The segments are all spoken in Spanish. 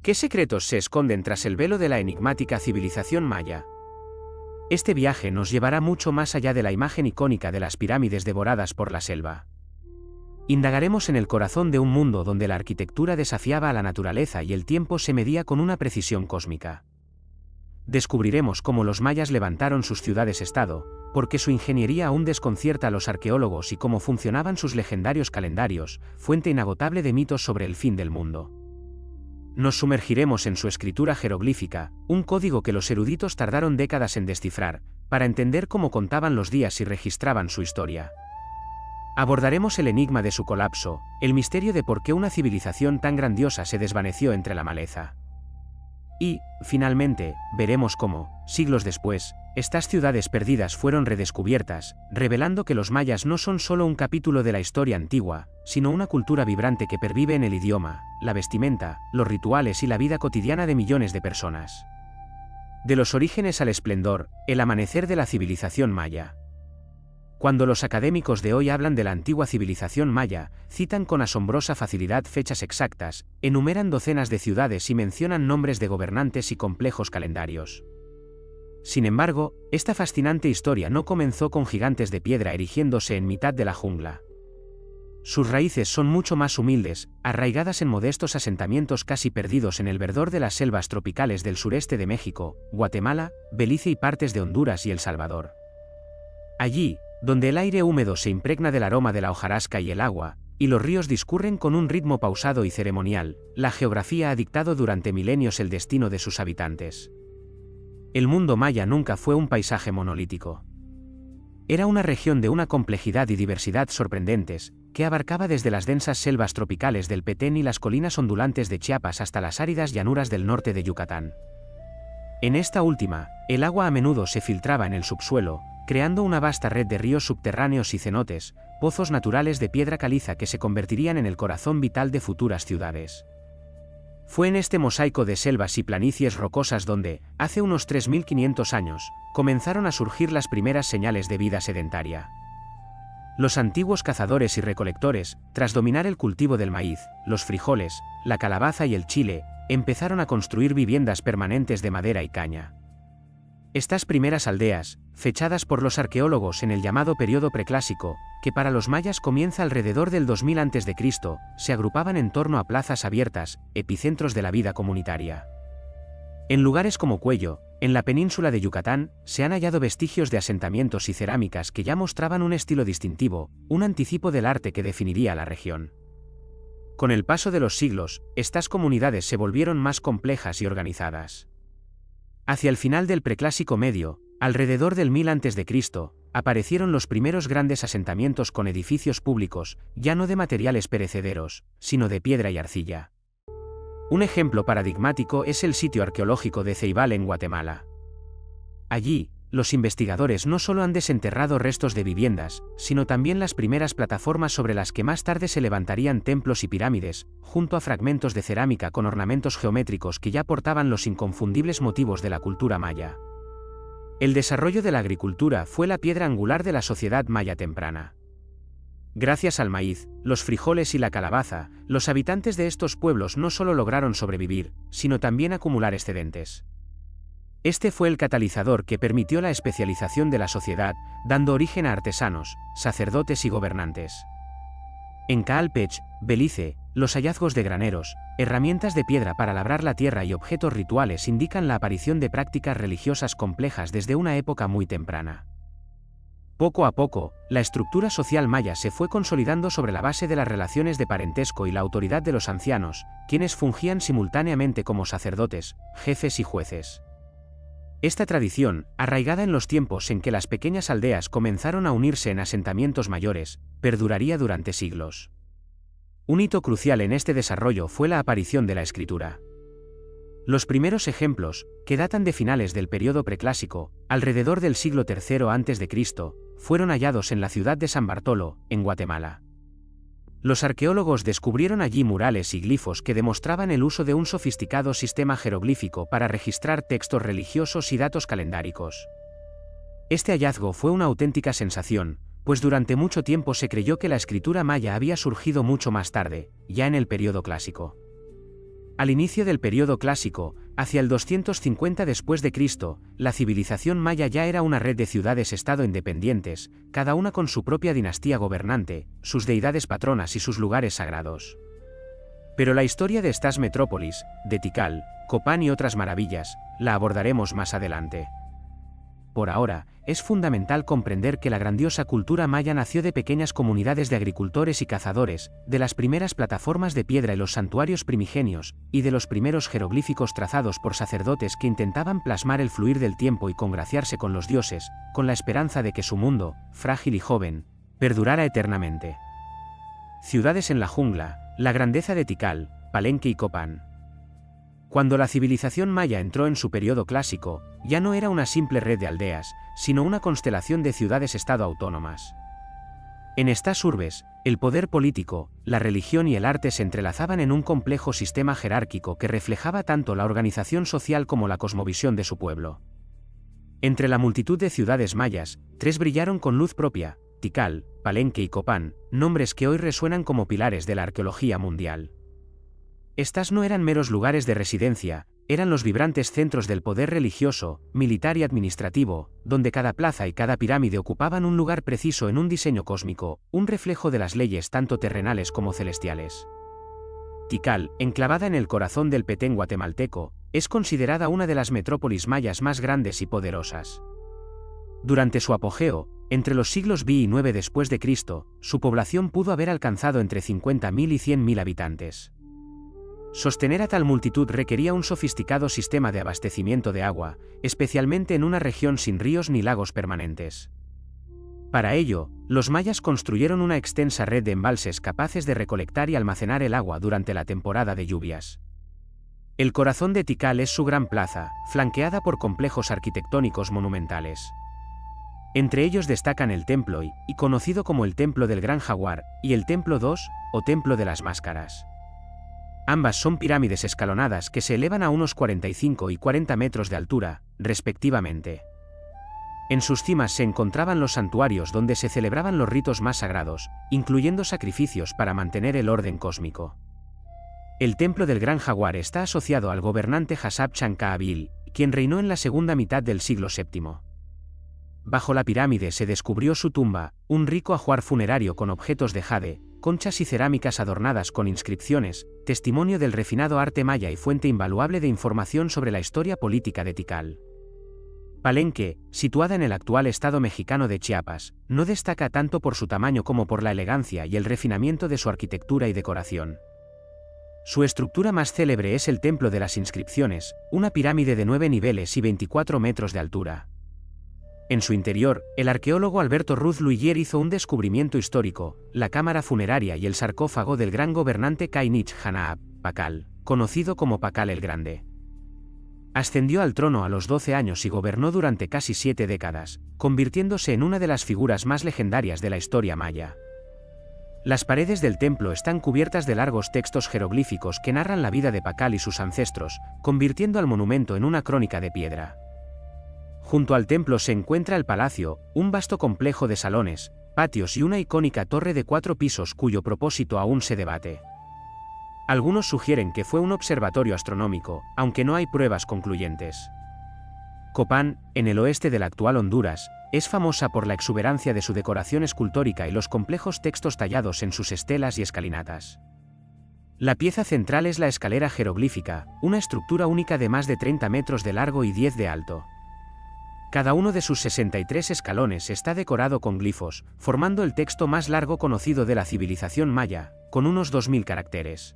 ¿Qué secretos se esconden tras el velo de la enigmática civilización maya? Este viaje nos llevará mucho más allá de la imagen icónica de las pirámides devoradas por la selva. Indagaremos en el corazón de un mundo donde la arquitectura desafiaba a la naturaleza y el tiempo se medía con una precisión cósmica. Descubriremos cómo los mayas levantaron sus ciudades-estado, porque su ingeniería aún desconcierta a los arqueólogos, y cómo funcionaban sus legendarios calendarios, fuente inagotable de mitos sobre el fin del mundo. Nos sumergiremos en su escritura jeroglífica, un código que los eruditos tardaron décadas en descifrar, para entender cómo contaban los días y registraban su historia. Abordaremos el enigma de su colapso, el misterio de por qué una civilización tan grandiosa se desvaneció entre la maleza. Y, finalmente, veremos cómo, siglos después, estas ciudades perdidas fueron redescubiertas, revelando que los mayas no son solo un capítulo de la historia antigua, sino una cultura vibrante que pervive en el idioma, la vestimenta, los rituales y la vida cotidiana de millones de personas. De los orígenes al esplendor, el amanecer de la civilización maya. Cuando los académicos de hoy hablan de la antigua civilización maya, citan con asombrosa facilidad fechas exactas, enumeran docenas de ciudades y mencionan nombres de gobernantes y complejos calendarios. Sin embargo, esta fascinante historia no comenzó con gigantes de piedra erigiéndose en mitad de la jungla. Sus raíces son mucho más humildes, arraigadas en modestos asentamientos casi perdidos en el verdor de las selvas tropicales del sureste de México, Guatemala, Belice y partes de Honduras y El Salvador. Allí, donde el aire húmedo se impregna del aroma de la hojarasca y el agua, y los ríos discurren con un ritmo pausado y ceremonial, la geografía ha dictado durante milenios el destino de sus habitantes. El mundo maya nunca fue un paisaje monolítico. Era una región de una complejidad y diversidad sorprendentes, que abarcaba desde las densas selvas tropicales del Petén y las colinas ondulantes de Chiapas hasta las áridas llanuras del norte de Yucatán. En esta última, el agua a menudo se filtraba en el subsuelo, creando una vasta red de ríos subterráneos y cenotes, pozos naturales de piedra caliza que se convertirían en el corazón vital de futuras ciudades. Fue en este mosaico de selvas y planicies rocosas donde, hace unos 3.500 años, comenzaron a surgir las primeras señales de vida sedentaria. Los antiguos cazadores y recolectores, tras dominar el cultivo del maíz, los frijoles, la calabaza y el chile, empezaron a construir viviendas permanentes de madera y caña. Estas primeras aldeas, fechadas por los arqueólogos en el llamado periodo preclásico, que para los mayas comienza alrededor del 2000 a.C., se agrupaban en torno a plazas abiertas, epicentros de la vida comunitaria. En lugares como Cuello, en la península de Yucatán, se han hallado vestigios de asentamientos y cerámicas que ya mostraban un estilo distintivo, un anticipo del arte que definiría la región. Con el paso de los siglos, estas comunidades se volvieron más complejas y organizadas. Hacia el final del Preclásico Medio, alrededor del 1000 a.C., aparecieron los primeros grandes asentamientos con edificios públicos, ya no de materiales perecederos, sino de piedra y arcilla. Un ejemplo paradigmático es el sitio arqueológico de Ceibal en Guatemala. Allí, los investigadores no solo han desenterrado restos de viviendas, sino también las primeras plataformas sobre las que más tarde se levantarían templos y pirámides, junto a fragmentos de cerámica con ornamentos geométricos que ya portaban los inconfundibles motivos de la cultura maya. El desarrollo de la agricultura fue la piedra angular de la sociedad maya temprana. Gracias al maíz, los frijoles y la calabaza, los habitantes de estos pueblos no solo lograron sobrevivir, sino también acumular excedentes. Este fue el catalizador que permitió la especialización de la sociedad, dando origen a artesanos, sacerdotes y gobernantes. En Caalpech, Belice, los hallazgos de graneros, herramientas de piedra para labrar la tierra y objetos rituales indican la aparición de prácticas religiosas complejas desde una época muy temprana. Poco a poco, la estructura social maya se fue consolidando sobre la base de las relaciones de parentesco y la autoridad de los ancianos, quienes fungían simultáneamente como sacerdotes, jefes y jueces. Esta tradición, arraigada en los tiempos en que las pequeñas aldeas comenzaron a unirse en asentamientos mayores, perduraría durante siglos. Un hito crucial en este desarrollo fue la aparición de la escritura. Los primeros ejemplos, que datan de finales del período preclásico, alrededor del siglo III a.C., fueron hallados en la ciudad de San Bartolo, en Guatemala. Los arqueólogos descubrieron allí murales y glifos que demostraban el uso de un sofisticado sistema jeroglífico para registrar textos religiosos y datos calendáricos. Este hallazgo fue una auténtica sensación, pues durante mucho tiempo se creyó que la escritura maya había surgido mucho más tarde, ya en el período clásico. Al inicio del período clásico, hacia el 250 después de Cristo, la civilización maya ya era una red de ciudades-estado independientes, cada una con su propia dinastía gobernante, sus deidades patronas y sus lugares sagrados. Pero la historia de estas metrópolis, de Tikal, Copán y otras maravillas, la abordaremos más adelante. Por ahora, es fundamental comprender que la grandiosa cultura maya nació de pequeñas comunidades de agricultores y cazadores, de las primeras plataformas de piedra y los santuarios primigenios, y de los primeros jeroglíficos trazados por sacerdotes que intentaban plasmar el fluir del tiempo y congraciarse con los dioses, con la esperanza de que su mundo, frágil y joven, perdurara eternamente. Ciudades en la jungla, la grandeza de Tikal, Palenque y Copán. Cuando la civilización maya entró en su periodo clásico, ya no era una simple red de aldeas, sino una constelación de ciudades-estado autónomas. En estas urbes, el poder político, la religión y el arte se entrelazaban en un complejo sistema jerárquico que reflejaba tanto la organización social como la cosmovisión de su pueblo. Entre la multitud de ciudades mayas, 3 brillaron con luz propia: Tikal, Palenque y Copán, nombres que hoy resuenan como pilares de la arqueología mundial. Estas no eran meros lugares de residencia, eran los vibrantes centros del poder religioso, militar y administrativo, donde cada plaza y cada pirámide ocupaban un lugar preciso en un diseño cósmico, un reflejo de las leyes tanto terrenales como celestiales. Tikal, enclavada en el corazón del Petén guatemalteco, es considerada una de las metrópolis mayas más grandes y poderosas. Durante su apogeo, entre los siglos V y IX después de Cristo, su población pudo haber alcanzado entre 50.000 y 100.000 habitantes. Sostener a tal multitud requería un sofisticado sistema de abastecimiento de agua, especialmente en una región sin ríos ni lagos permanentes. Para ello, los mayas construyeron una extensa red de embalses capaces de recolectar y almacenar el agua durante la temporada de lluvias. El corazón de Tikal es su gran plaza, flanqueada por complejos arquitectónicos monumentales. Entre ellos destacan el Templo I, conocido como el Templo del Gran Jaguar, y el Templo II, o Templo de las Máscaras. Ambas son pirámides escalonadas que se elevan a unos 45 y 40 metros de altura, respectivamente. En sus cimas se encontraban los santuarios donde se celebraban los ritos más sagrados, incluyendo sacrificios para mantener el orden cósmico. El Templo del Gran Jaguar está asociado al gobernante Hassab Chankaabil, quien reinó en la segunda mitad del siglo VII. Bajo la pirámide se descubrió su tumba, un rico ajuar funerario con objetos de jade, conchas y cerámicas adornadas con inscripciones, testimonio del refinado arte maya y fuente invaluable de información sobre la historia política de Tikal. Palenque, situada en el actual estado mexicano de Chiapas, no destaca tanto por su tamaño como por la elegancia y el refinamiento de su arquitectura y decoración. Su estructura más célebre es el Templo de las Inscripciones, una pirámide de 9 niveles y 24 metros de altura. En su interior, el arqueólogo Alberto Ruz Luyer hizo un descubrimiento histórico: la cámara funeraria y el sarcófago del gran gobernante Cainich Hanaab, Pakal, conocido como Pakal el Grande. Ascendió al trono a los 12 años y gobernó durante casi 7 décadas, convirtiéndose en una de las figuras más legendarias de la historia maya. Las paredes del templo están cubiertas de largos textos jeroglíficos que narran la vida de Pakal y sus ancestros, convirtiendo al monumento en una crónica de piedra. Junto al templo se encuentra el palacio, un vasto complejo de salones, patios y una icónica torre de 4 pisos cuyo propósito aún se debate. Algunos sugieren que fue un observatorio astronómico, aunque no hay pruebas concluyentes. Copán, en el oeste del actual Honduras, es famosa por la exuberancia de su decoración escultórica y los complejos textos tallados en sus estelas y escalinatas. La pieza central es la escalera jeroglífica, una estructura única de más de 30 metros de largo y 10 de alto. Cada uno de sus 63 escalones está decorado con glifos, formando el texto más largo conocido de la civilización maya, con unos 2000 caracteres.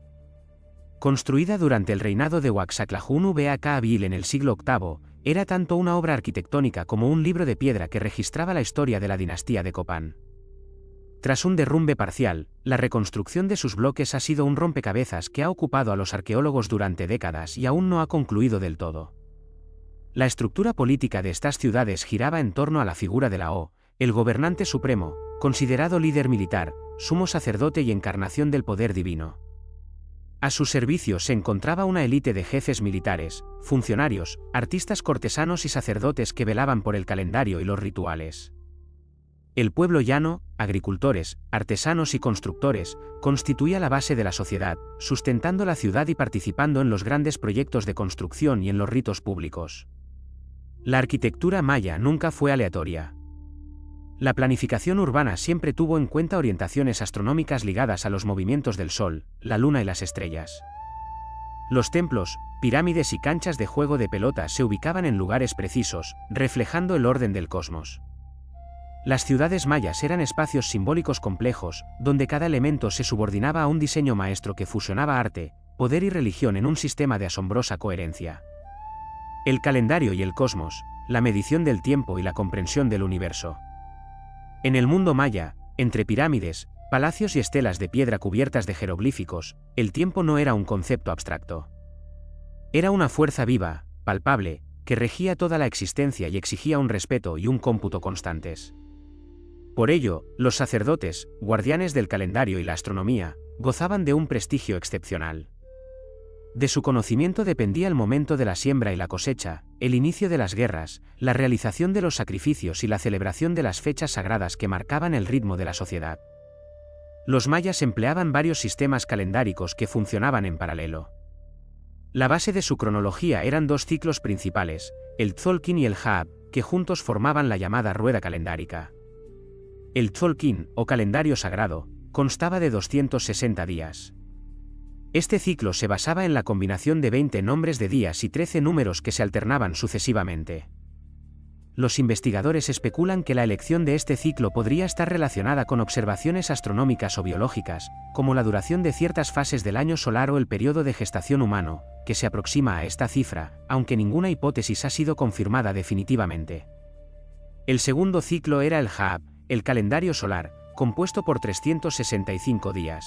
Construida durante el reinado de Huaxaclajún Vacaabil en el siglo VIII, era tanto una obra arquitectónica como un libro de piedra que registraba la historia de la dinastía de Copán. Tras un derrumbe parcial, la reconstrucción de sus bloques ha sido un rompecabezas que ha ocupado a los arqueólogos durante décadas y aún no ha concluido del todo. La estructura política de estas ciudades giraba en torno a la figura de la O, el gobernante supremo, considerado líder militar, sumo sacerdote y encarnación del poder divino. A su servicio se encontraba una élite de jefes militares, funcionarios, artistas cortesanos y sacerdotes que velaban por el calendario y los rituales. El pueblo llano, agricultores, artesanos y constructores, constituía la base de la sociedad, sustentando la ciudad y participando en los grandes proyectos de construcción y en los ritos públicos. La arquitectura maya nunca fue aleatoria. La planificación urbana siempre tuvo en cuenta orientaciones astronómicas ligadas a los movimientos del Sol, la Luna y las estrellas. Los templos, pirámides y canchas de juego de pelota se ubicaban en lugares precisos, reflejando el orden del cosmos. Las ciudades mayas eran espacios simbólicos complejos, donde cada elemento se subordinaba a un diseño maestro que fusionaba arte, poder y religión en un sistema de asombrosa coherencia. El calendario y el cosmos, la medición del tiempo y la comprensión del universo. En el mundo maya, entre pirámides, palacios y estelas de piedra cubiertas de jeroglíficos, el tiempo no era un concepto abstracto. Era una fuerza viva, palpable, que regía toda la existencia y exigía un respeto y un cómputo constantes. Por ello, los sacerdotes, guardianes del calendario y la astronomía, gozaban de un prestigio excepcional. De su conocimiento dependía el momento de la siembra y la cosecha, el inicio de las guerras, la realización de los sacrificios y la celebración de las fechas sagradas que marcaban el ritmo de la sociedad. Los mayas empleaban varios sistemas calendáricos que funcionaban en paralelo. La base de su cronología eran dos ciclos principales, el Tzolk'in y el Haab, que juntos formaban la llamada rueda calendárica. El Tzolk'in, o calendario sagrado, constaba de 260 días. Este ciclo se basaba en la combinación de 20 nombres de días y 13 números que se alternaban sucesivamente. Los investigadores especulan que la elección de este ciclo podría estar relacionada con observaciones astronómicas o biológicas, como la duración de ciertas fases del año solar o el periodo de gestación humano, que se aproxima a esta cifra, aunque ninguna hipótesis ha sido confirmada definitivamente. El segundo ciclo era el Haab, el calendario solar, compuesto por 365 días.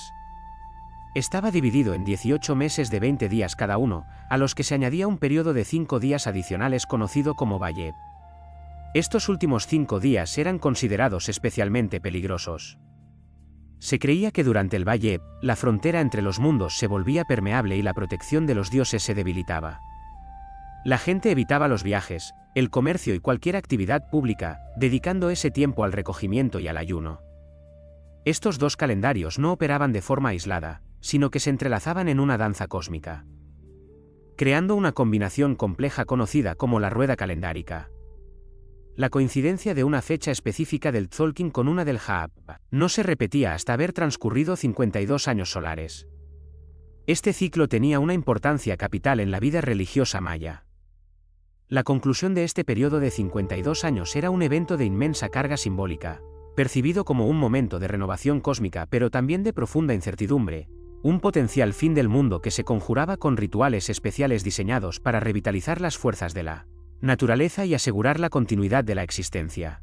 Estaba dividido en 18 meses de 20 días cada uno, a los que se añadía un periodo de 5 días adicionales conocido como Bayeb. Estos últimos 5 días eran considerados especialmente peligrosos. Se creía que durante el Bayeb, la frontera entre los mundos se volvía permeable y la protección de los dioses se debilitaba. La gente evitaba los viajes, el comercio y cualquier actividad pública, dedicando ese tiempo al recogimiento y al ayuno. Estos dos calendarios no operaban de forma aislada, sino que se entrelazaban en una danza cósmica, creando una combinación compleja conocida como la rueda calendárica. La coincidencia de una fecha específica del Tzolk'in con una del Haab no se repetía hasta haber transcurrido 52 años solares. Este ciclo tenía una importancia capital en la vida religiosa maya. La conclusión de este periodo de 52 años era un evento de inmensa carga simbólica, percibido como un momento de renovación cósmica pero también de profunda incertidumbre, un potencial fin del mundo que se conjuraba con rituales especiales diseñados para revitalizar las fuerzas de la naturaleza y asegurar la continuidad de la existencia.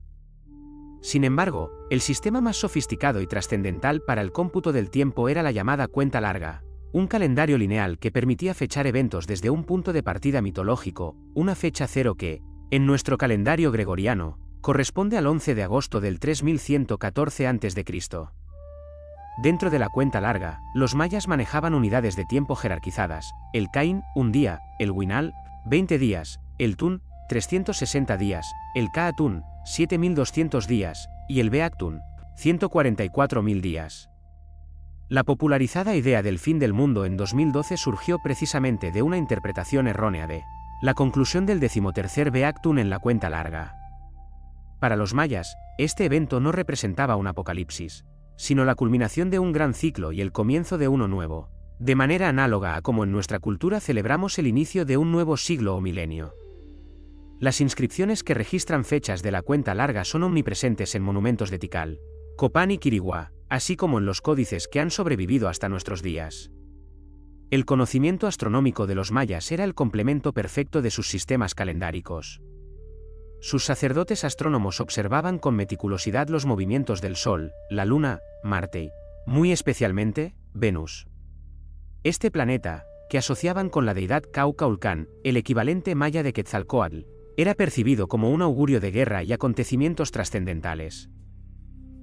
Sin embargo, el sistema más sofisticado y trascendental para el cómputo del tiempo era la llamada cuenta larga, un calendario lineal que permitía fechar eventos desde un punto de partida mitológico, una fecha cero que, en nuestro calendario gregoriano, corresponde al 11 de agosto del 3114 a.C. Dentro de la cuenta larga, los mayas manejaban unidades de tiempo jerarquizadas, el Kain, un día, el Winal, 20 días, el Tun, 360 días, el Kaatun, 7200 días, y el Beaktun, 144.000 días. La popularizada idea del fin del mundo en 2012 surgió precisamente de una interpretación errónea de la conclusión del 13º Beaktun en la cuenta larga. Para los mayas, este evento no representaba un apocalipsis, sino la culminación de un gran ciclo y el comienzo de uno nuevo, de manera análoga a como en nuestra cultura celebramos el inicio de un nuevo siglo o milenio. Las inscripciones que registran fechas de la cuenta larga son omnipresentes en monumentos de Tikal, Copán y Quiriguá, así como en los códices que han sobrevivido hasta nuestros días. El conocimiento astronómico de los mayas era el complemento perfecto de sus sistemas calendáricos. Sus sacerdotes astrónomos observaban con meticulosidad los movimientos del Sol, la Luna, Marte y, muy especialmente, Venus. Este planeta, que asociaban con la deidad Caucaulcán, el equivalente maya de Quetzalcóatl, era percibido como un augurio de guerra y acontecimientos trascendentales.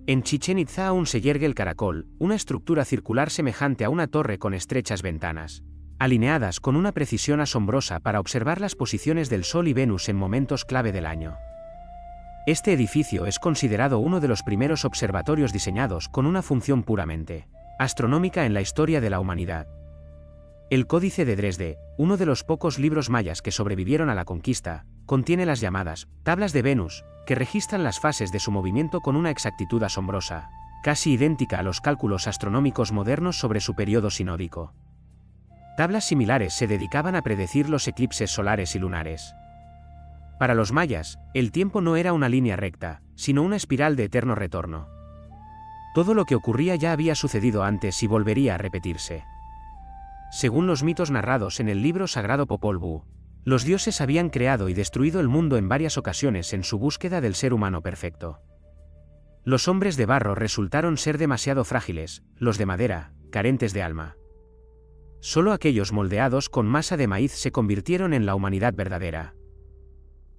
En Chichén Itzá aún se yergue el caracol, una estructura circular semejante a una torre con estrechas ventanas, alineadas con una precisión asombrosa para observar las posiciones del Sol y Venus en momentos clave del año. Este edificio es considerado uno de los primeros observatorios diseñados con una función puramente astronómica en la historia de la humanidad. El Códice de Dresde, uno de los pocos libros mayas que sobrevivieron a la conquista, contiene las llamadas tablas de Venus, que registran las fases de su movimiento con una exactitud asombrosa, casi idéntica a los cálculos astronómicos modernos sobre su periodo sinódico. Tablas similares se dedicaban a predecir los eclipses solares y lunares. Para los mayas, el tiempo no era una línea recta, sino una espiral de eterno retorno. Todo lo que ocurría ya había sucedido antes y volvería a repetirse. Según los mitos narrados en el libro sagrado Popol Vuh, los dioses habían creado y destruido el mundo en varias ocasiones en su búsqueda del ser humano perfecto. Los hombres de barro resultaron ser demasiado frágiles, los de madera, carentes de alma. Solo aquellos moldeados con masa de maíz se convirtieron en la humanidad verdadera.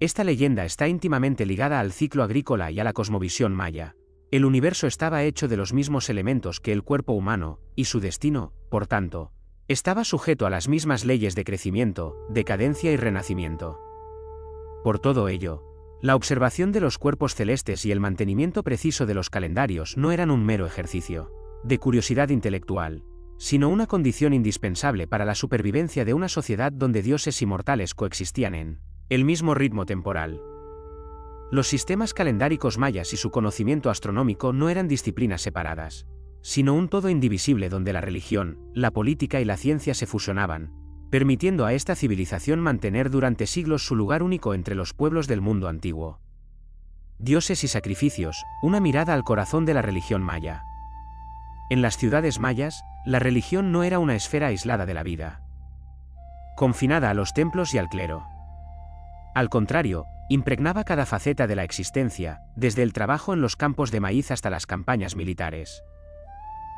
Esta leyenda está íntimamente ligada al ciclo agrícola y a la cosmovisión maya. El universo estaba hecho de los mismos elementos que el cuerpo humano, y su destino, por tanto, estaba sujeto a las mismas leyes de crecimiento, decadencia y renacimiento. Por todo ello, la observación de los cuerpos celestes y el mantenimiento preciso de los calendarios no eran un mero ejercicio de curiosidad intelectual, sino una condición indispensable para la supervivencia de una sociedad donde dioses y mortales coexistían en el mismo ritmo temporal. Los sistemas calendáricos mayas y su conocimiento astronómico no eran disciplinas separadas, sino un todo indivisible donde la religión, la política y la ciencia se fusionaban, permitiendo a esta civilización mantener durante siglos su lugar único entre los pueblos del mundo antiguo. Dioses y sacrificios, una mirada al corazón de la religión maya. En las ciudades mayas, la religión no era una esfera aislada de la vida, confinada a los templos y al clero. Al contrario, impregnaba cada faceta de la existencia, desde el trabajo en los campos de maíz hasta las campañas militares.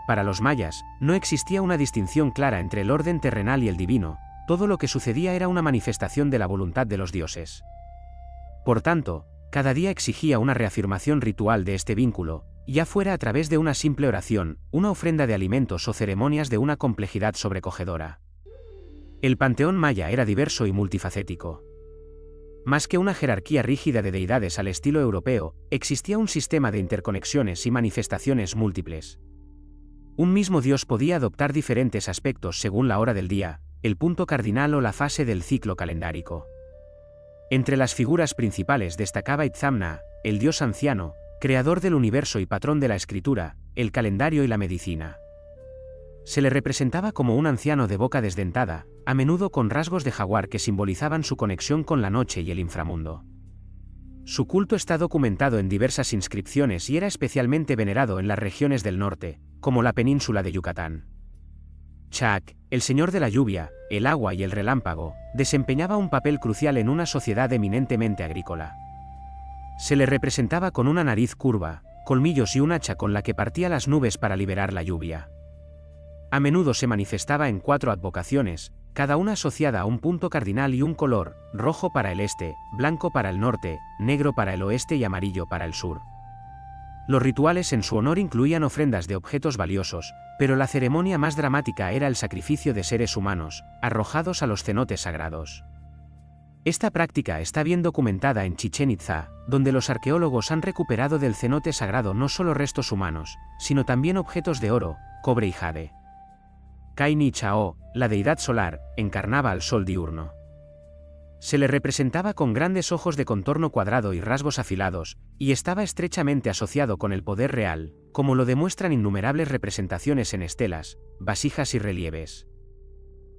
Para los mayas, no existía una distinción clara entre el orden terrenal y el divino, todo lo que sucedía era una manifestación de la voluntad de los dioses. Por tanto, cada día exigía una reafirmación ritual de este vínculo, ya fuera a través de una simple oración, una ofrenda de alimentos o ceremonias de una complejidad sobrecogedora. El panteón maya era diverso y multifacético. Más que una jerarquía rígida de deidades al estilo europeo, existía un sistema de interconexiones y manifestaciones múltiples. Un mismo dios podía adoptar diferentes aspectos según la hora del día, el punto cardinal o la fase del ciclo calendárico. Entre las figuras principales destacaba Itzamna, el dios anciano, creador del universo y patrón de la escritura, el calendario y la medicina. Se le representaba como un anciano de boca desdentada, a menudo con rasgos de jaguar que simbolizaban su conexión con la noche y el inframundo. Su culto está documentado en diversas inscripciones y era especialmente venerado en las regiones del norte, como la península de Yucatán. Chak, el señor de la lluvia, el agua y el relámpago, desempeñaba un papel crucial en una sociedad eminentemente agrícola. Se le representaba con una nariz curva, colmillos y un hacha con la que partía las nubes para liberar la lluvia. A menudo se manifestaba en 4 advocaciones, cada una asociada a un punto cardinal y un color: rojo para el este, blanco para el norte, negro para el oeste y amarillo para el sur. Los rituales en su honor incluían ofrendas de objetos valiosos, pero la ceremonia más dramática era el sacrificio de seres humanos, arrojados a los cenotes sagrados. Esta práctica está bien documentada en Chichén Itzá, donde los arqueólogos han recuperado del cenote sagrado no solo restos humanos, sino también objetos de oro, cobre y jade. Kaini Chao, la deidad solar, encarnaba al sol diurno. Se le representaba con grandes ojos de contorno cuadrado y rasgos afilados, y estaba estrechamente asociado con el poder real, como lo demuestran innumerables representaciones en estelas, vasijas y relieves.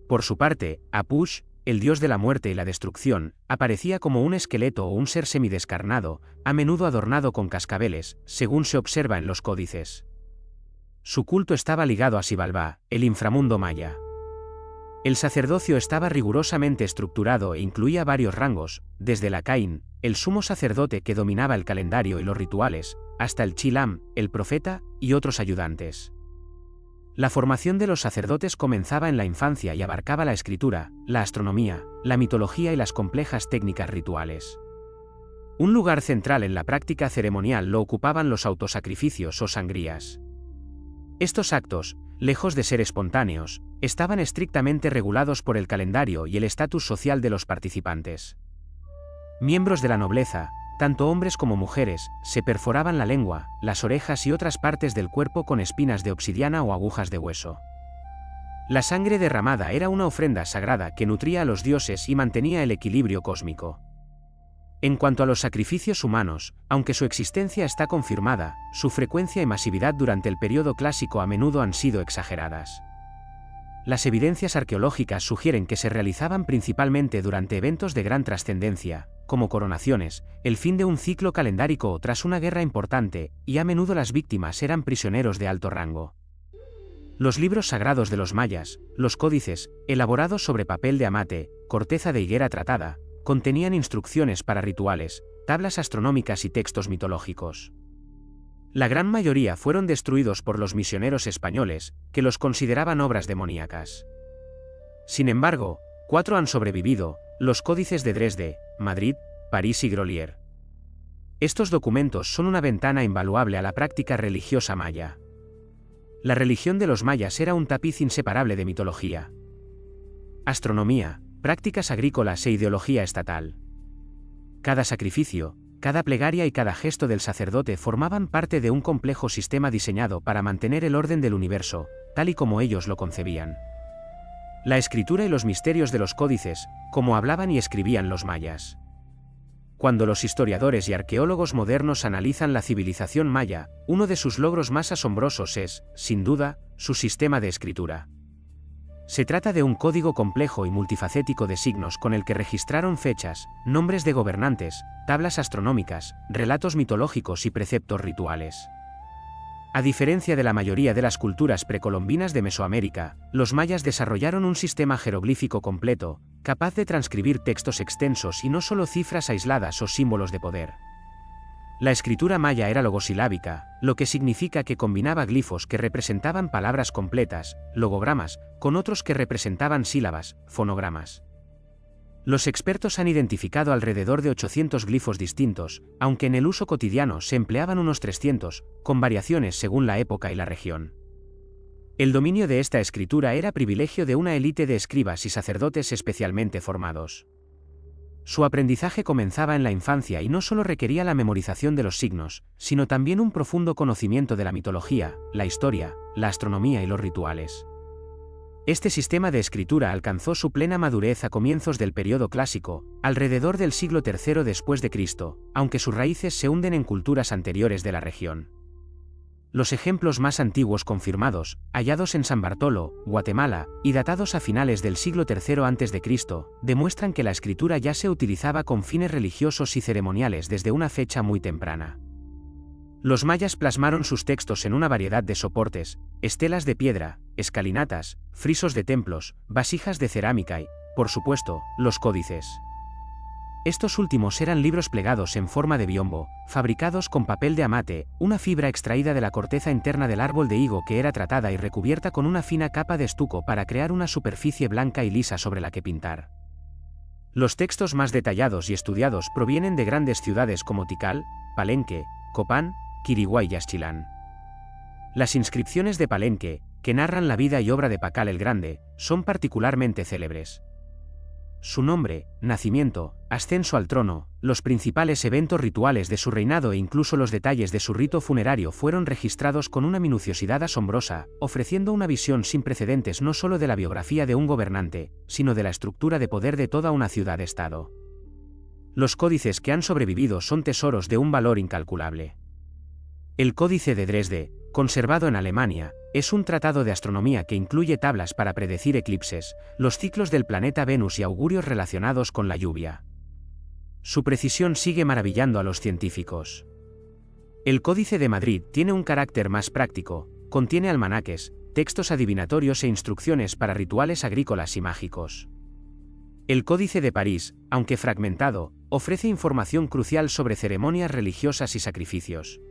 Por su parte, Apush, el dios de la muerte y la destrucción, aparecía como un esqueleto o un ser semidescarnado, a menudo adornado con cascabeles, según se observa en los códices. Su culto estaba ligado a Xibalbá, el inframundo maya. El sacerdocio estaba rigurosamente estructurado e incluía varios rangos, desde el Akain, el sumo sacerdote que dominaba el calendario y los rituales, hasta el Chilam, el profeta, y otros ayudantes. La formación de los sacerdotes comenzaba en la infancia y abarcaba la escritura, la astronomía, la mitología y las complejas técnicas rituales. Un lugar central en la práctica ceremonial lo ocupaban los autosacrificios o sangrías. Estos actos, lejos de ser espontáneos, estaban estrictamente regulados por el calendario y el estatus social de los participantes. Miembros de la nobleza, tanto hombres como mujeres, se perforaban la lengua, las orejas y otras partes del cuerpo con espinas de obsidiana o agujas de hueso. La sangre derramada era una ofrenda sagrada que nutría a los dioses y mantenía el equilibrio cósmico. En cuanto a los sacrificios humanos, aunque su existencia está confirmada, su frecuencia y masividad durante el período clásico a menudo han sido exageradas. Las evidencias arqueológicas sugieren que se realizaban principalmente durante eventos de gran trascendencia, como coronaciones, el fin de un ciclo calendárico o tras una guerra importante, y a menudo las víctimas eran prisioneros de alto rango. Los libros sagrados de los mayas, los códices, elaborados sobre papel de amate, corteza de higuera tratada, contenían instrucciones para rituales, tablas astronómicas y textos mitológicos. La gran mayoría fueron destruidos por los misioneros españoles, que los consideraban obras demoníacas. Sin embargo, 4 han sobrevivido: los códices de Dresde, Madrid, París y Grolier. Estos documentos son una ventana invaluable a la práctica religiosa maya. La religión de los mayas era un tapiz inseparable de mitología, astronomía, prácticas agrícolas e ideología estatal. Cada sacrificio, cada plegaria y cada gesto del sacerdote formaban parte de un complejo sistema diseñado para mantener el orden del universo, tal y como ellos lo concebían. La escritura y los misterios de los códices, como hablaban y escribían los mayas. Cuando los historiadores y arqueólogos modernos analizan la civilización maya, uno de sus logros más asombrosos es, sin duda, su sistema de escritura. Se trata de un código complejo y multifacético de signos con el que registraron fechas, nombres de gobernantes, tablas astronómicas, relatos mitológicos y preceptos rituales. A diferencia de la mayoría de las culturas precolombinas de Mesoamérica, los mayas desarrollaron un sistema jeroglífico completo, capaz de transcribir textos extensos y no solo cifras aisladas o símbolos de poder. La escritura maya era logosilábica, lo que significa que combinaba glifos que representaban palabras completas, logogramas, con otros que representaban sílabas, fonogramas. Los expertos han identificado alrededor de 800 glifos distintos, aunque en el uso cotidiano se empleaban unos 300, con variaciones según la época y la región. El dominio de esta escritura era privilegio de una élite de escribas y sacerdotes especialmente formados. Su aprendizaje comenzaba en la infancia y no solo requería la memorización de los signos, sino también un profundo conocimiento de la mitología, la historia, la astronomía y los rituales. Este sistema de escritura alcanzó su plena madurez a comienzos del período clásico, alrededor del siglo III después de Cristo, aunque sus raíces se hunden en culturas anteriores de la región. Los ejemplos más antiguos confirmados, hallados en San Bartolo, Guatemala, y datados a finales del siglo III a.C., demuestran que la escritura ya se utilizaba con fines religiosos y ceremoniales desde una fecha muy temprana. Los mayas plasmaron sus textos en una variedad de soportes: estelas de piedra, escalinatas, frisos de templos, vasijas de cerámica y, por supuesto, los códices. Estos últimos eran libros plegados en forma de biombo, fabricados con papel de amate, una fibra extraída de la corteza interna del árbol de higo que era tratada y recubierta con una fina capa de estuco para crear una superficie blanca y lisa sobre la que pintar. Los textos más detallados y estudiados provienen de grandes ciudades como Tikal, Palenque, Copán, Quiriguá y Yaxchilán. Las inscripciones de Palenque, que narran la vida y obra de Pacal el Grande, son particularmente célebres. Su nombre, nacimiento, ascenso al trono, los principales eventos rituales de su reinado e incluso los detalles de su rito funerario fueron registrados con una minuciosidad asombrosa, ofreciendo una visión sin precedentes no solo de la biografía de un gobernante, sino de la estructura de poder de toda una ciudad-estado. Los códices que han sobrevivido son tesoros de un valor incalculable. El Códice de Dresde, conservado en Alemania, es un tratado de astronomía que incluye tablas para predecir eclipses, los ciclos del planeta Venus y augurios relacionados con la lluvia. Su precisión sigue maravillando a los científicos. El Códice de Madrid tiene un carácter más práctico, contiene almanaques, textos adivinatorios e instrucciones para rituales agrícolas y mágicos. El Códice de París, aunque fragmentado, ofrece información crucial sobre ceremonias religiosas y sacrificios.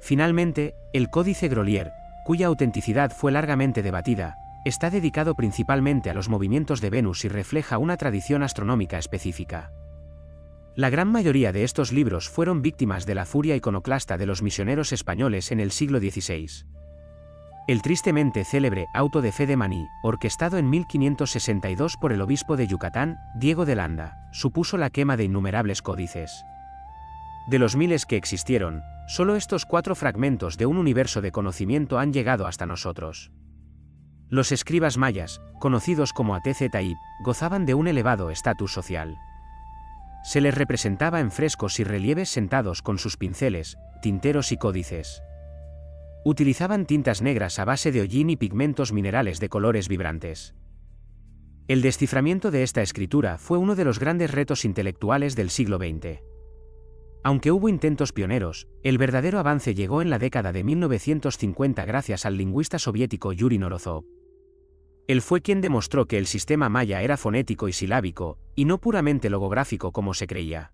Finalmente, el Códice Grolier, cuya autenticidad fue largamente debatida, está dedicado principalmente a los movimientos de Venus y refleja una tradición astronómica específica. La gran mayoría de estos libros fueron víctimas de la furia iconoclasta de los misioneros españoles en el siglo XVI. El tristemente célebre Auto de Fe de Maní, orquestado en 1562 por el obispo de Yucatán, Diego de Landa, supuso la quema de innumerables códices. De los miles que existieron, solo estos 4 fragmentos de un universo de conocimiento han llegado hasta nosotros. Los escribas mayas, conocidos como Atezetaib, gozaban de un elevado estatus social. Se les representaba en frescos y relieves sentados con sus pinceles, tinteros y códices. Utilizaban tintas negras a base de hollín y pigmentos minerales de colores vibrantes. El desciframiento de esta escritura fue uno de los grandes retos intelectuales del siglo XX. Aunque hubo intentos pioneros, el verdadero avance llegó en la década de 1950 gracias al lingüista soviético Yuri Norozov. Él fue quien demostró que el sistema maya era fonético y silábico, y no puramente logográfico como se creía.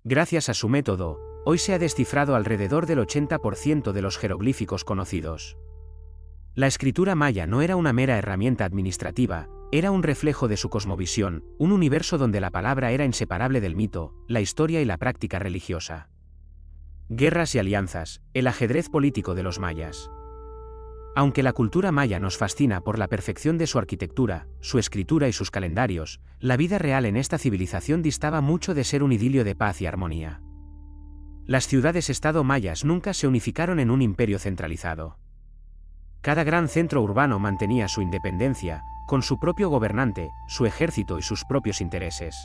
Gracias a su método, hoy se ha descifrado alrededor del 80% de los jeroglíficos conocidos. La escritura maya no era una mera herramienta administrativa, era un reflejo de su cosmovisión, un universo donde la palabra era inseparable del mito, la historia y la práctica religiosa. Guerras y alianzas, el ajedrez político de los mayas. Aunque la cultura maya nos fascina por la perfección de su arquitectura, su escritura y sus calendarios, la vida real en esta civilización distaba mucho de ser un idilio de paz y armonía. Las ciudades-estado mayas nunca se unificaron en un imperio centralizado. Cada gran centro urbano mantenía su independencia, con su propio gobernante, su ejército y sus propios intereses.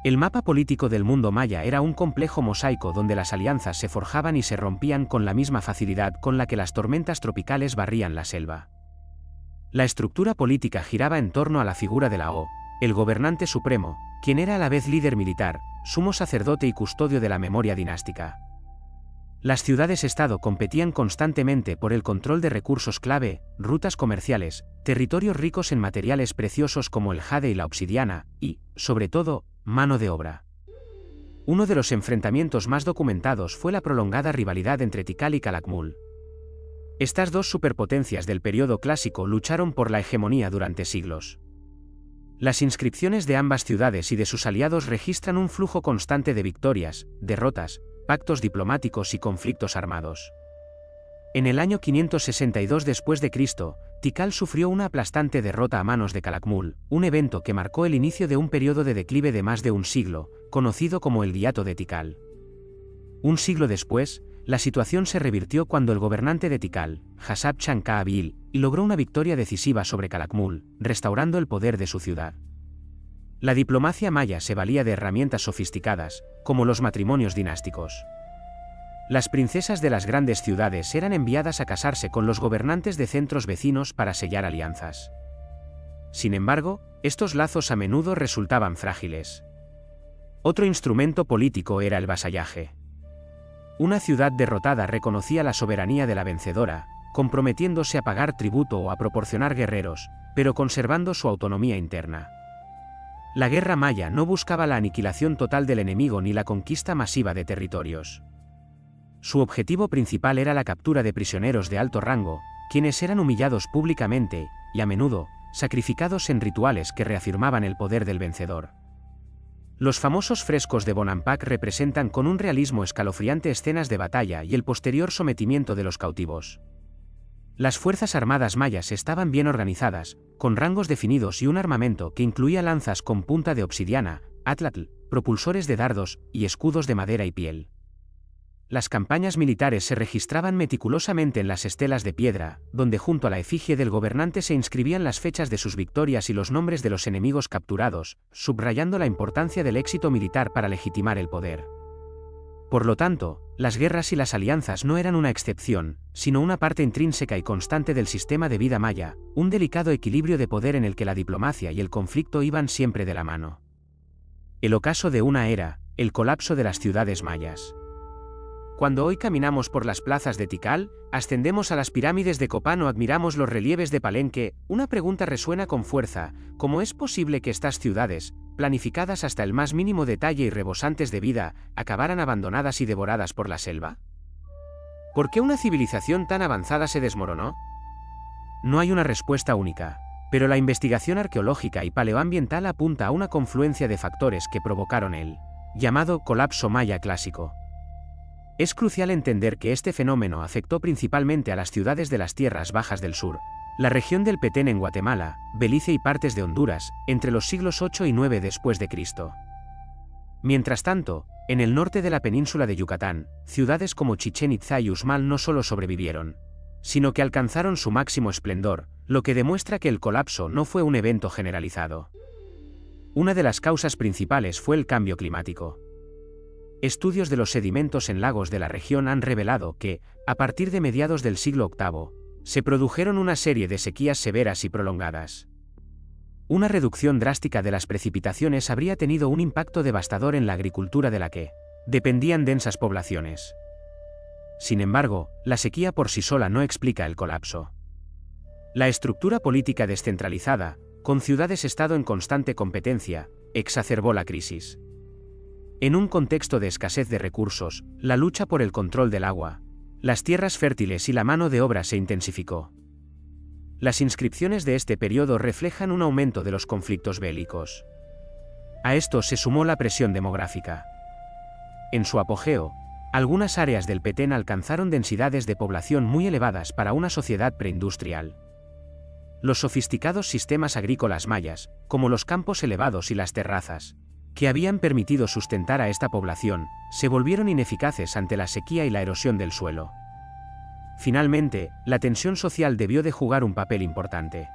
El mapa político del mundo maya era un complejo mosaico donde las alianzas se forjaban y se rompían con la misma facilidad con la que las tormentas tropicales barrían la selva. La estructura política giraba en torno a la figura de la el gobernante supremo, quien era a la vez líder militar, sumo sacerdote y custodio de la memoria dinástica. Las ciudades-estado competían constantemente por el control de recursos clave, rutas comerciales, territorios ricos en materiales preciosos como el jade y la obsidiana, y, sobre todo, mano de obra. Uno de los enfrentamientos más documentados fue la prolongada rivalidad entre Tikal y Calakmul. Estas dos superpotencias del periodo clásico lucharon por la hegemonía durante siglos. Las inscripciones de ambas ciudades y de sus aliados registran un flujo constante de victorias, derrotas, pactos diplomáticos y conflictos armados. En el año 562 después de Cristo, Tikal sufrió una aplastante derrota a manos de Calakmul, un evento que marcó el inicio de un periodo de declive de más de un siglo, conocido como el Diato de Tikal. Un siglo después, la situación se revirtió cuando el gobernante de Tikal, Hasab Chankaabil, logró una victoria decisiva sobre Calakmul, restaurando el poder de su ciudad. La diplomacia maya se valía de herramientas sofisticadas, como los matrimonios dinásticos. Las princesas de las grandes ciudades eran enviadas a casarse con los gobernantes de centros vecinos para sellar alianzas. Sin embargo, estos lazos a menudo resultaban frágiles. Otro instrumento político era el vasallaje. Una ciudad derrotada reconocía la soberanía de la vencedora, comprometiéndose a pagar tributo o a proporcionar guerreros, pero conservando su autonomía interna. La guerra maya no buscaba la aniquilación total del enemigo ni la conquista masiva de territorios. Su objetivo principal era la captura de prisioneros de alto rango, quienes eran humillados públicamente, y a menudo, sacrificados en rituales que reafirmaban el poder del vencedor. Los famosos frescos de Bonampak representan con un realismo escalofriante escenas de batalla y el posterior sometimiento de los cautivos. Las fuerzas armadas mayas estaban bien organizadas, con rangos definidos y un armamento que incluía lanzas con punta de obsidiana, atlatl, propulsores de dardos y escudos de madera y piel. Las campañas militares se registraban meticulosamente en las estelas de piedra, donde junto a la efigie del gobernante se inscribían las fechas de sus victorias y los nombres de los enemigos capturados, subrayando la importancia del éxito militar para legitimar el poder. Por lo tanto, las guerras y las alianzas no eran una excepción, sino una parte intrínseca y constante del sistema de vida maya, un delicado equilibrio de poder en el que la diplomacia y el conflicto iban siempre de la mano. El ocaso de una era, el colapso de las ciudades mayas. Cuando hoy caminamos por las plazas de Tikal, ascendemos a las pirámides de Copán o admiramos los relieves de Palenque, una pregunta resuena con fuerza: ¿cómo es posible que estas ciudades, planificadas hasta el más mínimo detalle y rebosantes de vida, acabaran abandonadas y devoradas por la selva? ¿Por qué una civilización tan avanzada se desmoronó? No hay una respuesta única, pero la investigación arqueológica y paleoambiental apunta a una confluencia de factores que provocaron el llamado colapso maya clásico. Es crucial entender que este fenómeno afectó principalmente a las ciudades de las tierras bajas del sur, la región del Petén en Guatemala, Belice y partes de Honduras, entre los siglos 8 y 9 después de Cristo. Mientras tanto, En el norte de la península de Yucatán, ciudades como Chichén Itzá y Uxmal no solo sobrevivieron, sino que alcanzaron su máximo esplendor, lo que demuestra que el colapso no fue un evento generalizado. Una de las causas principales fue el cambio climático. Estudios de los sedimentos en lagos de la región han revelado que, a partir de mediados del siglo VIII, se produjeron una serie de sequías severas y prolongadas. Una reducción drástica de las precipitaciones habría tenido un impacto devastador en la agricultura de la que dependían densas poblaciones. Sin embargo, la sequía por sí sola no explica el colapso. La estructura política descentralizada, con ciudades-estado en constante competencia, exacerbó la crisis. En un contexto de escasez de recursos, la lucha por el control del agua, las tierras fértiles y la mano de obra se intensificó. Las inscripciones de este periodo reflejan un aumento de los conflictos bélicos. A esto se sumó la presión demográfica. En su apogeo, algunas áreas del Petén alcanzaron densidades de población muy elevadas para una sociedad preindustrial. Los sofisticados sistemas agrícolas mayas, como los campos elevados y las terrazas, que habían permitido sustentar a esta población, se volvieron ineficaces ante la sequía y la erosión del suelo. Finalmente, la tensión social debió de jugar un papel importante.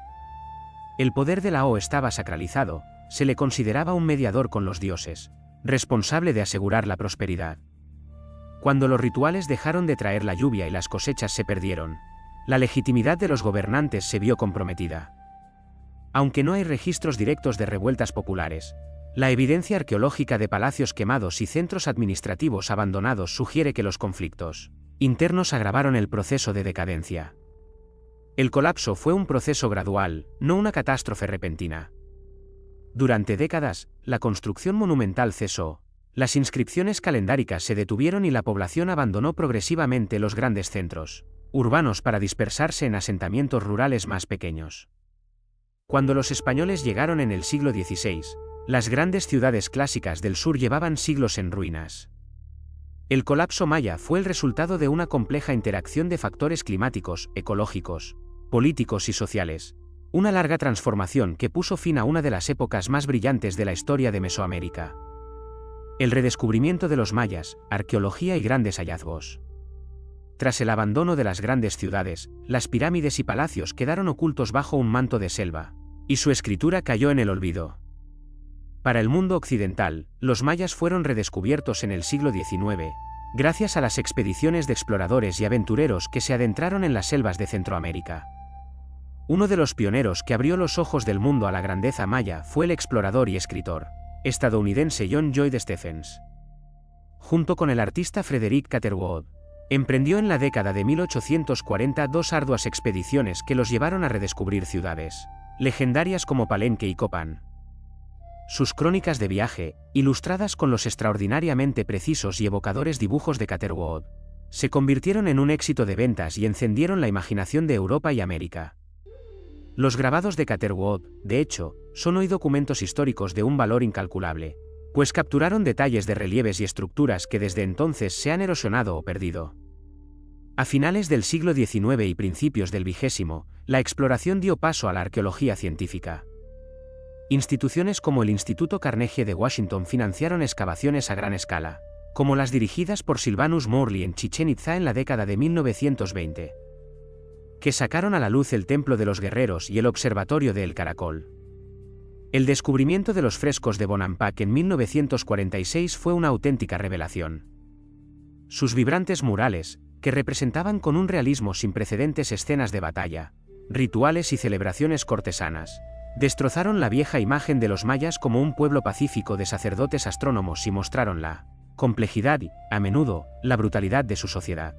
El poder de la O estaba sacralizado, se le consideraba un mediador con los dioses, responsable de asegurar la prosperidad. Cuando los rituales dejaron de traer la lluvia y las cosechas se perdieron, la legitimidad de los gobernantes se vio comprometida. Aunque no hay registros directos de revueltas populares, la evidencia arqueológica de palacios quemados y centros administrativos abandonados sugiere que los conflictos internos agravaron el proceso de decadencia. El colapso fue un proceso gradual, no una catástrofe repentina. Durante décadas, la construcción monumental cesó, las inscripciones calendáricas se detuvieron y la población abandonó progresivamente los grandes centros urbanos para dispersarse en asentamientos rurales más pequeños. Cuando los españoles llegaron en el siglo XVI, las grandes ciudades clásicas del sur llevaban siglos en ruinas. El colapso maya fue el resultado de una compleja interacción de factores climáticos, ecológicos, políticos y sociales, una larga transformación que puso fin a una de las épocas más brillantes de la historia de Mesoamérica. El redescubrimiento de los mayas, arqueología y grandes hallazgos. Tras el abandono de las grandes ciudades, las pirámides y palacios quedaron ocultos bajo un manto de selva, y su escritura cayó en el olvido. Para el mundo occidental, los mayas fueron redescubiertos en el siglo XIX, gracias a las expediciones de exploradores y aventureros que se adentraron en las selvas de Centroamérica. Uno de los pioneros que abrió los ojos del mundo a la grandeza maya fue el explorador y escritor estadounidense John Lloyd Stephens. Junto con el artista Frederick Catherwood, emprendió en la década de 1840 dos arduas expediciones que los llevaron a redescubrir ciudades legendarias como Palenque y Copán. Sus crónicas de viaje, ilustradas con los extraordinariamente precisos y evocadores dibujos de Catherwood, se convirtieron en un éxito de ventas y encendieron la imaginación de Europa y América. Los grabados de Catherwood, de hecho, son hoy documentos históricos de un valor incalculable, pues capturaron detalles de relieves y estructuras que desde entonces se han erosionado o perdido. A finales del siglo XIX y principios del XX, la exploración dio paso a la arqueología científica. Instituciones como el Instituto Carnegie de Washington financiaron excavaciones a gran escala, como las dirigidas por Sylvanus Morley en Chichén Itzá en la década de 1920, que sacaron a la luz el Templo de los Guerreros y el Observatorio de El Caracol. El descubrimiento de los frescos de Bonampak en 1946 fue una auténtica revelación. Sus vibrantes murales, que representaban con un realismo sin precedentes escenas de batalla, rituales y celebraciones cortesanas, destrozaron la vieja imagen de los mayas como un pueblo pacífico de sacerdotes astrónomos y mostraron la complejidad y, a menudo, la brutalidad de su sociedad.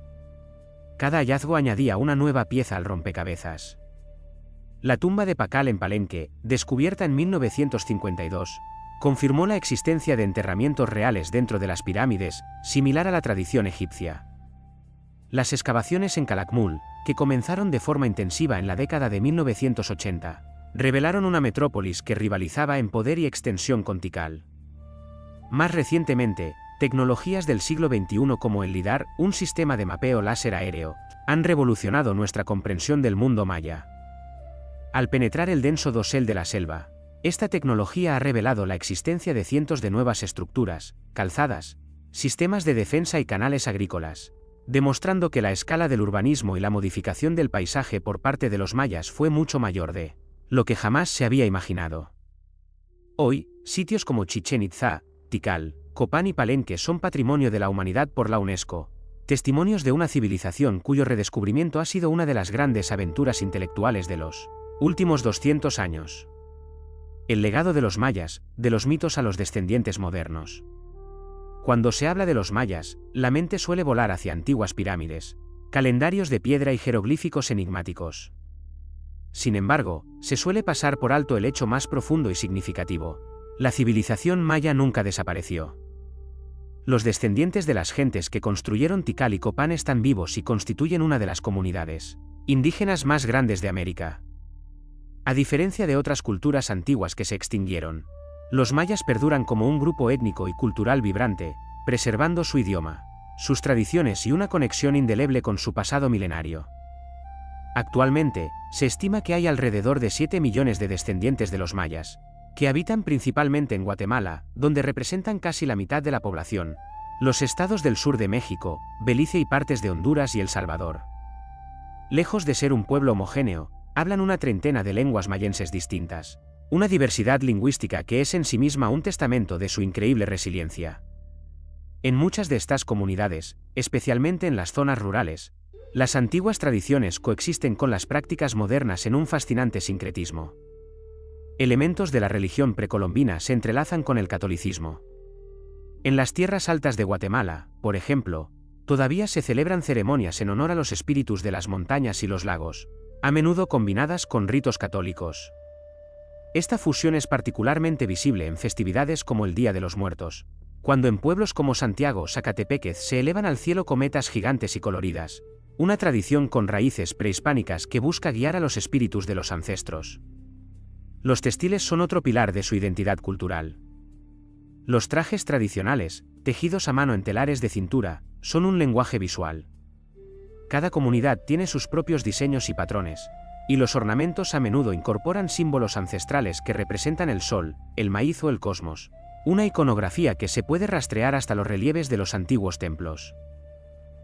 Cada hallazgo añadía una nueva pieza al rompecabezas. La tumba de Pakal en Palenque, descubierta en 1952, confirmó la existencia de enterramientos reales dentro de las pirámides, similar a la tradición egipcia. Las excavaciones en Calakmul, que comenzaron de forma intensiva en la década de 1980, revelaron una metrópolis que rivalizaba en poder y extensión con Tikal. Más recientemente, tecnologías del siglo XXI como el LIDAR, un sistema de mapeo láser aéreo, han revolucionado nuestra comprensión del mundo maya. Al penetrar el denso dosel de la selva, esta tecnología ha revelado la existencia de cientos de nuevas estructuras, calzadas, sistemas de defensa y canales agrícolas, demostrando que la escala del urbanismo y la modificación del paisaje por parte de los mayas fue mucho mayor de lo que jamás se había imaginado. Hoy, sitios como Chichén Itzá, Tikal, Copán y Palenque son patrimonio de la humanidad por la UNESCO, testimonios de una civilización cuyo redescubrimiento ha sido una de las grandes aventuras intelectuales de los últimos 200 años. El legado de los mayas, de los mitos a los descendientes modernos. Cuando se habla de los mayas, la mente suele volar hacia antiguas pirámides, calendarios de piedra y jeroglíficos enigmáticos. Sin embargo, se suele pasar por alto el hecho más profundo y significativo: la civilización maya nunca desapareció. Los descendientes de las gentes que construyeron Tikal y Copán están vivos y constituyen una de las comunidades indígenas más grandes de América. A diferencia de otras culturas antiguas que se extinguieron, los mayas perduran como un grupo étnico y cultural vibrante, preservando su idioma, sus tradiciones y una conexión indeleble con su pasado milenario. Actualmente, se estima que hay alrededor de 7 millones de descendientes de los mayas, que habitan principalmente en Guatemala, donde representan casi la mitad de la población, los estados del sur de México, Belice y partes de Honduras y El Salvador. Lejos de ser un pueblo homogéneo, hablan una treintena de lenguas mayenses distintas, una diversidad lingüística que es en sí misma un testamento de su increíble resiliencia. En muchas de estas comunidades, especialmente en las zonas rurales, las antiguas tradiciones coexisten con las prácticas modernas en un fascinante sincretismo. Elementos de la religión precolombina se entrelazan con el catolicismo. En las tierras altas de Guatemala, por ejemplo, todavía se celebran ceremonias en honor a los espíritus de las montañas y los lagos, a menudo combinadas con ritos católicos. Esta fusión es particularmente visible en festividades como el Día de los Muertos, cuando en pueblos como Santiago, Zacatepéquez se elevan al cielo cometas gigantes y coloridas, una tradición con raíces prehispánicas que busca guiar a los espíritus de los ancestros. Los textiles son otro pilar de su identidad cultural. Los trajes tradicionales, tejidos a mano en telares de cintura, son un lenguaje visual. Cada comunidad tiene sus propios diseños y patrones, y los ornamentos a menudo incorporan símbolos ancestrales que representan el sol, el maíz o el cosmos, una iconografía que se puede rastrear hasta los relieves de los antiguos templos.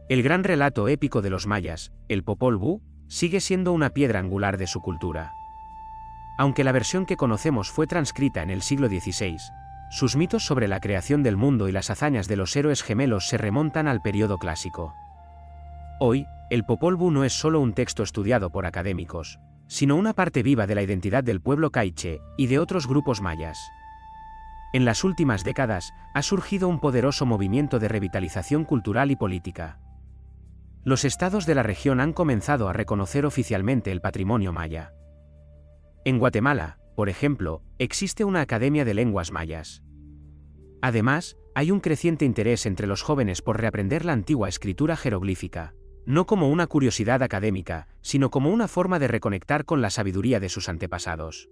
El gran relato épico de los mayas, el Popol Vuh, sigue siendo una piedra angular de su cultura. Aunque la versión que conocemos fue transcrita en el siglo XVI, sus mitos sobre la creación del mundo y las hazañas de los héroes gemelos se remontan al período clásico. Hoy, el Popol Vuh no es solo un texto estudiado por académicos, sino una parte viva de la identidad del pueblo kaiche y de otros grupos mayas. En las últimas décadas, ha surgido un poderoso movimiento de revitalización cultural y política. Los estados de la región han comenzado a reconocer oficialmente el patrimonio maya. En Guatemala, por ejemplo, existe una academia de lenguas mayas. Además, hay un creciente interés entre los jóvenes por reaprender la antigua escritura jeroglífica, no como una curiosidad académica, sino como una forma de reconectar con la sabiduría de sus antepasados.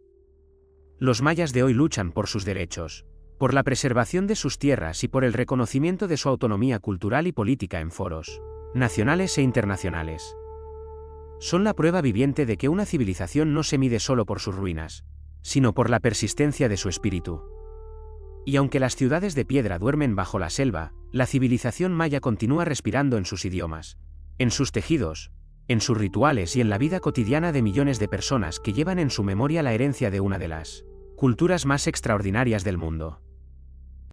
Los mayas de hoy luchan por sus derechos, por la preservación de sus tierras y por el reconocimiento de su autonomía cultural y política en foros nacionales e internacionales. Son la prueba viviente de que una civilización no se mide solo por sus ruinas, sino por la persistencia de su espíritu. Y aunque las ciudades de piedra duermen bajo la selva, la civilización maya continúa respirando en sus idiomas, en sus tejidos, en sus rituales y en la vida cotidiana de millones de personas que llevan en su memoria la herencia de una de las culturas más extraordinarias del mundo.